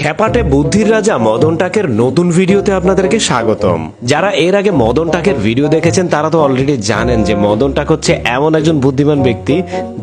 হ্যাপাটে বুদ্ধির রাজা মদন টাকের নতুন ভিডিওতে আপনাদেরকে স্বাগতম। যারা এর আগে মদন টাকের ভিডিও দেখেছেন তারা তো অলরেডি জানেন যে মদন টাক হচ্ছে এমন একজন বুদ্ধিমান ব্যক্তি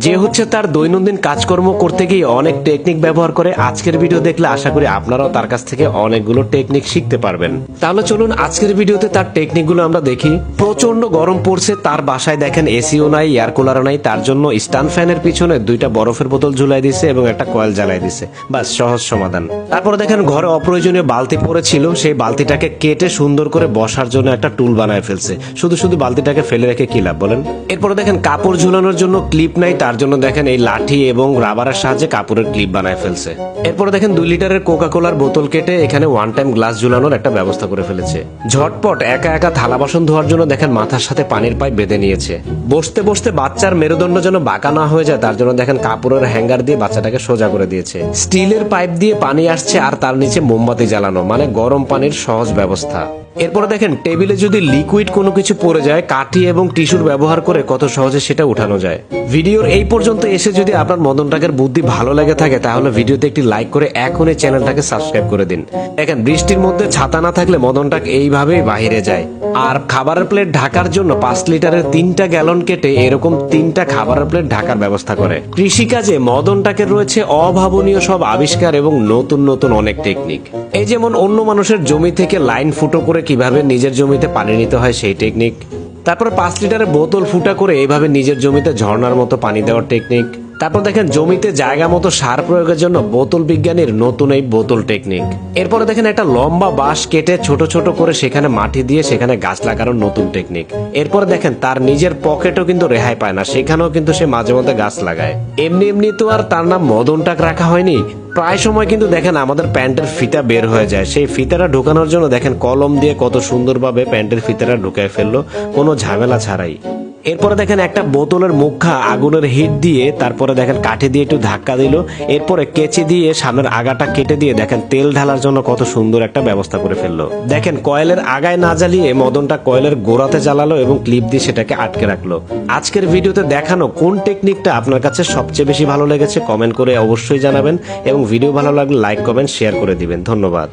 যে হচ্ছে তার দৈনন্দিন কাজকর্ম করতে গিয়ে অনেক টেকনিক ব্যবহার করে। আজকের ভিডিও দেখলে আশা করি আপনারাও তার কাছ থেকে অনেকগুলো টেকনিক শিখতে পারবেন। তাহলে চলুন আজকের ভিডিওতে তার টেকনিকগুলো আমরা দেখি। প্রচন্ড গরম পড়ছে, তার বাসায় দেখেন এসিও নাই, এয়ার কুলারও নাই, তার জন্য স্ট্যান্ড ফ্যানের পিছনে দুইটা বরফের বোতল ঝুলাই দিছে এবং একটা কয়েল জ্বালাই দিছে। বাস, সহজ সমাধান। তারপর দেখেন ঘরে অপ্রয়োজনীয় বালতি পড়েছিল, সেই বালতিটাকে কেটে সুন্দর করে বসার জন্য একটা টুল বানায় ফেলছে। শুধু শুধু বালতিটাকে ফেলে রেখে কি লাভ বলেন? এরপরে দেখেন কাপড় ঝুলানোর জন্য ক্লিপ নাই, তার জন্য দেখেন এই লাঠি এবং রাবারের সাহায্যে কাপড়ের ক্লিপ বানায় ফেলছে। এরপরে দেখেন 2 লিটারের কোকা কোলার বোতল কেটে এখানে ওয়ান টাইম গ্লাস ঝুলানোর একটা ব্যবস্থা করে ফেলেছে। ঝটপট একা একা থালা বাসন ধোয়ার জন্য দেখেন মাথার সাথে পানির পাইপ বেঁধে নিয়েছে। বসতে বসতে বাচ্চার মেরুদণ্ড যেন বাঁকা না হয়ে যায় তার জন্য দেখেন কাপড়ের হ্যাঙ্গার দিয়ে বাচ্চাটাকে সোজা করে দিয়েছে। স্টিলের পাইপ দিয়ে পানি আসছে আর তার নিচে মোমবাতি জ্বালানো, মানে গরম পানির সহজ ব্যবস্থা। এরপরে দেখেন টেবিলে যদি লিকুইড কোনো কিছু পড়ে যায় কাঠি এবং টিস্যুর ব্যবহার করে কত সহজে সেটা উঠানো যায়। ভিডিওর এই পর্যন্ত এসে যদি আপনার মদন টাকের বুদ্ধি ভালো লেগে থাকে তাহলে ভিডিওতে একটি লাইক করে এখনই চ্যানেলটাকে সাবস্ক্রাইব করে দিন। দেখেন বৃষ্টির মধ্যে ছাতা না থাকলে মদন টাক এইভাবেই বাহিরে যায়। আর খাবারের প্লেট ঢাকার জন্য 5 লিটারের 3টা গ্যালন কেটে এরকম 3টা খাবারের প্লেট ঢাকার ব্যবস্থা করে। কৃষিকাজে মদন টাকের রয়েছে অভাবনীয় সব আবিষ্কার এবং নতুন নতুন অনেক টেকনিক। এই যেমন অন্য মানুষের জমি থেকে লাইন ফুটো করে কিভাবে নিজের জমিতে পানি নিতে হয় সেই টেকনিক। তারপর 5 লিটারের বোতল ফুটা করে এইভাবে নিজের জমিতে ঝর্ণার মতো পানি দেওয়ার টেকনিক। তারপর দেখেন জমিতে জায়গা মতো সার প্রয়োগের জন্য বোতল বিজ্ঞানীর নতুন এই বোতল টেকনিক। এরপরে দেখেন একটা লম্বা বাঁশ কেটে ছোট ছোট করে সেখানে মাটি দিয়ে সেখানে গাছ লাগানোর নতুন টেকনিক। এরপরে দেখেন তার নিজের পকেটও কিন্তু রেহাই পায় না, সেখানেও কিন্তু সে মাঝে মধ্যে গাছ লাগায়। এমনি এমনি তো আর তার নাম মদন টাক রাখা হয়নি। প্রায় সময় কিন্তু দেখেন আমাদের প্যান্টের ফিতা বের হয়ে যায়, সেই ফিতাটা ঢোকানোর জন্য দেখেন কলম দিয়ে কত সুন্দরভাবে প্যান্টের ফিতাটা ঢুকায় ফেললো কোনো ঝামেলা ছাড়াই। এরপরে দেখেন একটা বোতলের মুখা আগুনের হিট দিয়ে তারপরে দেখেন কাঠি দিয়ে একটু ধাক্কা দিল, এরপরে কেচি দিয়ে সামনের আগাটা কেটে দিয়ে দেখেন তেল ঢালার জন্য কত সুন্দর একটা ব্যবস্থা করে ফেললো। দেখেন কয়েলের আগায় না জ্বালিয়ে মদনটা কয়েলের গোড়াতে জ্বালালো এবং ক্লিপ দিয়ে সেটাকে আটকে রাখলো। আজকের ভিডিওতে দেখানো কোন টেকনিকটা আপনার কাছে সবচেয়ে বেশি ভালো লেগেছে কমেন্ট করে অবশ্যই জানাবেন এবং ভিডিও ভালো লাগলে লাইক কমেন্ট শেয়ার করে দিবেন। ধন্যবাদ।